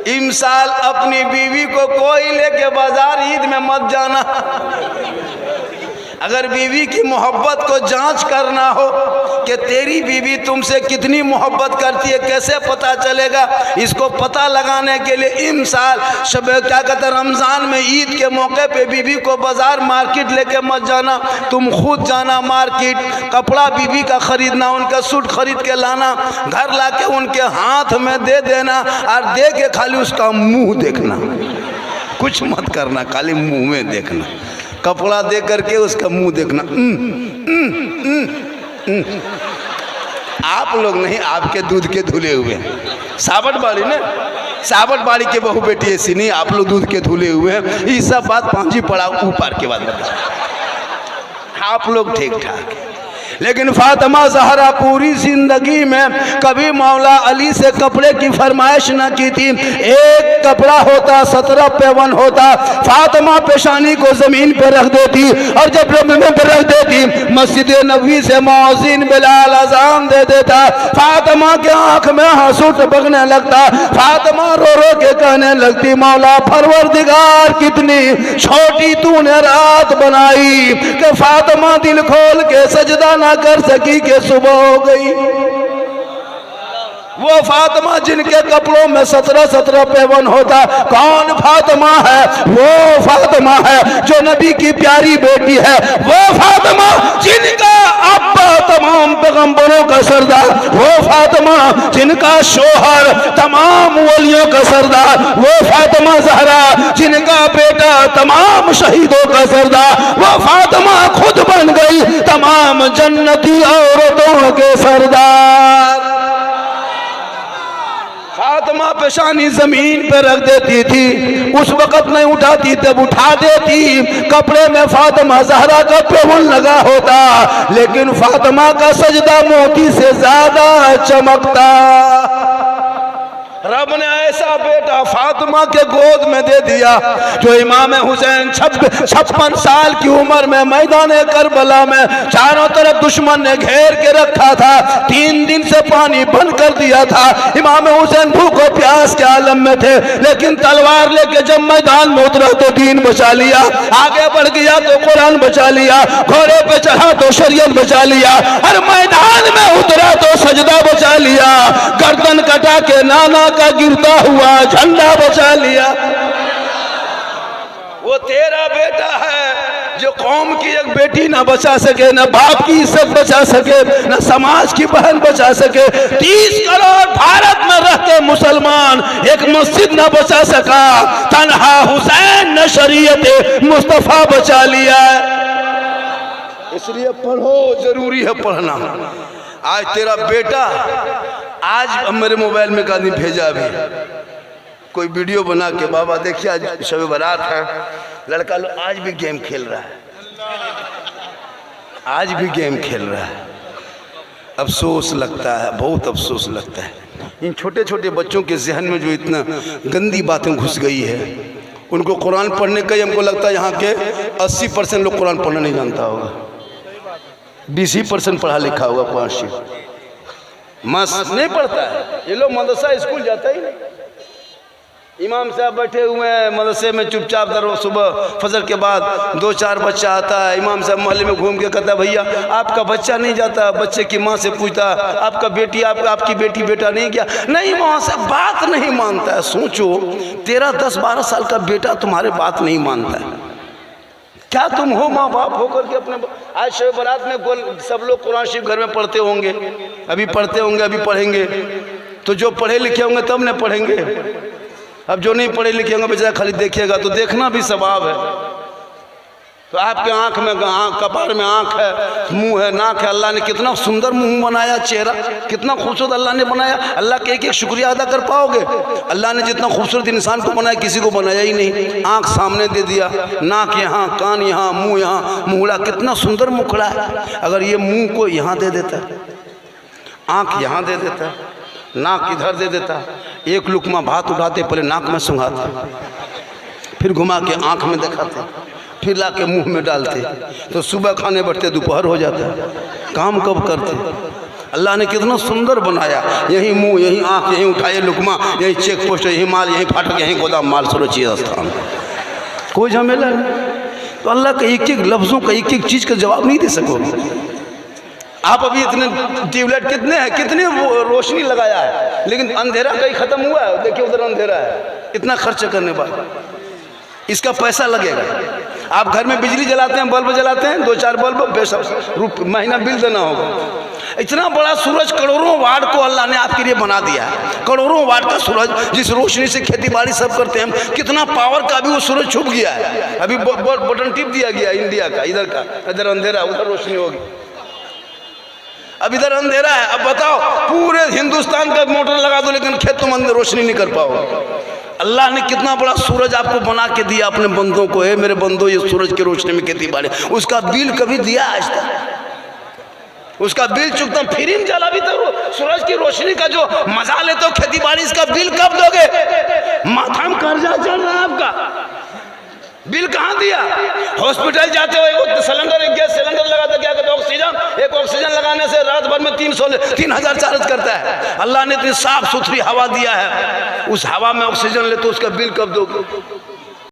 इमसाल अपनी बीवी को कोई लेके बाजार ईद में मत जाना। अगर बीवी की मोहब्बत को जांच करना हो कि तेरी बीवी तुमसे कितनी मोहब्बत करती है, कैसे पता चलेगा? इसको पता लगाने के लिए इमसाल शब क्या कहते हैं रमज़ान में ईद के मौके पे बीवी को बाज़ार मार्केट लेके मत जाना, तुम खुद जाना मार्केट, कपड़ा बीवी का ख़रीदना, उनका सूट ख़रीद के लाना, घर ला के उनके हाथ में दे देना और दे के खाली उसका मुँह देखना, कुछ मत करना, खाली मुँह में देखना, कपड़ा दे करके उसका मुंह देखना। आप लोग नहीं, आपके दूध के धुले हुए सावट बाड़ी ने, सावट बाड़ी के बहू बेटी ऐसी नहीं, आप लोग दूध के धुले हुए हैं। ये सब बात पांची पड़ा ऊपर के बाद बता, आप लोग ठीक ठाक। लेकिन फातिमा ज़हरा पूरी जिंदगी में कभी मौला अली से कपड़े की फरमाइश न की थी। एक कपड़ा होता 17 पेवन होता, फातिमा पेशानी को जमीन पर रख देती और जब जमीन पर रख देती मस्जिद नबवी से मौज़िन बिलाल अज़ान दे देता, फातिमा के आंख में आंसू टपकने लगता, फातिमा रो रो के कहने लगती, मौला परवरदिगार कितनी छोटी तूने रात बनाई कि फातिमा दिल खोल के सजदा कर सकी के सुबह हो गई। वो फातिमा जिनके कपड़ों में 17 पेवन होता, कौन फातिमा है? वो फातिमा है जो नबी की प्यारी बेटी है, वो फातिमा जिनका अब्बा तमाम पैगंबरों का सरदार, वो फातिमा जिनका शोहर तमाम वलियों का सरदार, वो फातिमा ज़हरा जिनका बेटा तमाम शहीदों का सरदार, वो फातिमा खुद बन गई तमाम जन्नती औरतों के सरदार। फातिमा पेशानी जमीन पे रख देती थी, उस वक्त नहीं उठाती, तब उठा देती, कपड़े में फातिमा ज़हरा का पेवन लगा होता, लेकिन फातिमा का सजदा मोती से ज्यादा चमकता। रब ने ऐसा बेटा फातिमा के गोद में दे दिया जो इमाम हुसैन 56 साल की उम्र में मैदान करबला में चारों तरफ दुश्मन ने घेर के रखा था, 3 दिन से पानी बंद कर दिया था, इमाम हुसैन भूखो प्यास के आलम में थे, लेकिन तलवार लेके जब मैदान में उतरा तो दीन बचा लिया, आगे बढ़ गया तो कुरान बचा लिया, घोड़े पे चढ़ा तो शरीयत बचा लिया, हर मैदान में उतरा तो सजदा बचा लिया, गर्दन कटा के नाना का गिरता हुआ झंडा बचा लिया। वो तेरा बेटा है जो कौम की एक बेटी ना बचा सके, ना बाप की इज्जत बचा सके, ना समाज की बहन बचा सके, 30 करोड़ भारत में रहते मुसलमान एक मस्जिद ना बचा सका, तन्हा हुसैन ने शरीयत मुस्तफा बचा लिया। इसलिए पढ़ो, जरूरी है पढ़ना। आज तेरा बेटा, आज मेरे मोबाइल में आदमी भेजा अभी कोई वीडियो बना के, बाबा देखिए आज शब बारात है, लड़का लोग आज भी गेम खेल रहा है, आज भी गेम खेल रहा है। अफसोस लगता है, बहुत अफसोस लगता है। इन छोटे छोटे बच्चों के जहन में जो इतना गंदी बातें घुस गई है, उनको कुरान पढ़ने का ही हमको लगता है यहाँ के 80% लोग कुरान पढ़ना नहीं जानता होगा, 20% पढ़ा लिखा होगा, 5 मस्त नहीं पढ़ता है। ये लोग मदरसा स्कूल जाता ही नहीं, इमाम साहब बैठे हुए हैं मदरसे में चुपचाप, दर सुबह फजर के बाद 2-4 बच्चा आता है, इमाम साहब मोहल्ले में घूम के कहता है भैया आपका बच्चा नहीं जाता, बच्चे की माँ से पूछता आपका बेटी, आपकी बेटी बेटा नहीं गया, नहीं वहाँ से बात नहीं मानता है। सोचो 13-10-12 साल का बेटा तुम्हारे बात नहीं मानता है, क्या तुम हो माँ बाप होकर के अपने। आज शब बारात में सब लोग कुरान शरीफ घर में पढ़ते होंगे, अभी पढ़ते होंगे, अभी पढ़ेंगे, तो जो पढ़े लिखे होंगे तब न पढ़ेंगे, अब जो नहीं पढ़े लिखे होंगे बेचारा खाली देखिएगा, तो देखना भी सवाब है। तो आपके आँख में कपार में आँख है, मुंह है, नाक है, अल्लाह ने कितना सुंदर मुंह बनाया, चेहरा कितना खूबसूरत अल्लाह ने बनाया, अल्लाह के एक शुक्रिया अदा कर पाओगे? अल्लाह ने जितना खूबसूरत इंसान को बनाया किसी को बनाया ही नहीं। आँख सामने दे दिया, नाक यहाँ, कान यहाँ, मुँह यहाँ, मुहड़ा कितना सुंदर मुखड़ा है। अगर ये मुँह को यहाँ दे देता, आँख यहाँ दे देता, नाक इधर दे देता, एक लुकमा भात उठाते पहले नाक में सुंघाते, फिर घुमा के आँख में दिखाते, फिर ला के मुँह में डालते, तो सुबह खाने बैठते दोपहर हो जाता, काम कब करते? अल्लाह ने कितना सुंदर बनाया, यहीं मुंह, यहीं आँख, यहीं उठाए लुकमा, यहीं चेक पोस्ट, यहीं माल, यहीं फाटक, यहीं गोदाम माल, सुरक्षित स्थान, कोई झमेला नहीं। तो अल्लाह के एक एक लफ्ज़ों का, एक एक चीज़ का जवाब नहीं दे सकोगे आप। अभी इतने ट्यूबलाइट कितने हैं, कितने रोशनी लगाया है, लेकिन अंधेरा कहीं ख़त्म हुआ है? देखिए उधर अंधेरा है, इतना खर्च करने बाद इसका पैसा लगेगा। आप घर में बिजली जलाते हैं, बल्ब जलाते हैं, 2-4 बल्ब, महीना बिल देना होगा। इतना बड़ा सूरज, करोड़ों वाट को अल्लाह ने आपके लिए बना दिया है, करोड़ों वाट का सूरज, जिस रोशनी से खेती बाड़ी सब करते हैं। कितना पावर का भी वो सूरज छुप गया है। अभी बटन टिप दिया गया इंडिया का, इधर का, इधर अंधेरा, उधर रोशनी होगी। अब इधर अंधेरा है, अब बताओ पूरे हिंदुस्तान का मोटर लगा दो, लेकिन खेत तुम अंदर रोशनी नहीं कर पाओगे। अल्लाह ने कितना बड़ा सूरज आपको बना के दिया अपने बंदों को। है मेरे बंदो, ये सूरज की रोशनी में खेती बाड़ी, उसका बिल कभी दिया आज तक? उसका बिल चुकता फ्री में जला भी तो सूरज की रोशनी का जो मजा लेते हो खेती बाड़ी, इसका बिल कब दोगे? माथा में कर्जा चल रहा है आपका, बिल कहाँ दिया? हॉस्पिटल जाते हो, एक सिलेंडर, एक गैस सिलेंडर लगाते, क्या कहते हैं, ऑक्सीजन, एक ऑक्सीजन लगाने से रात भर में 3,000 चार्ज करता है। अल्लाह ने इतनी साफ सुथरी हवा दिया है, उस हवा में ऑक्सीजन ले तो उसका बिल कब दोगे?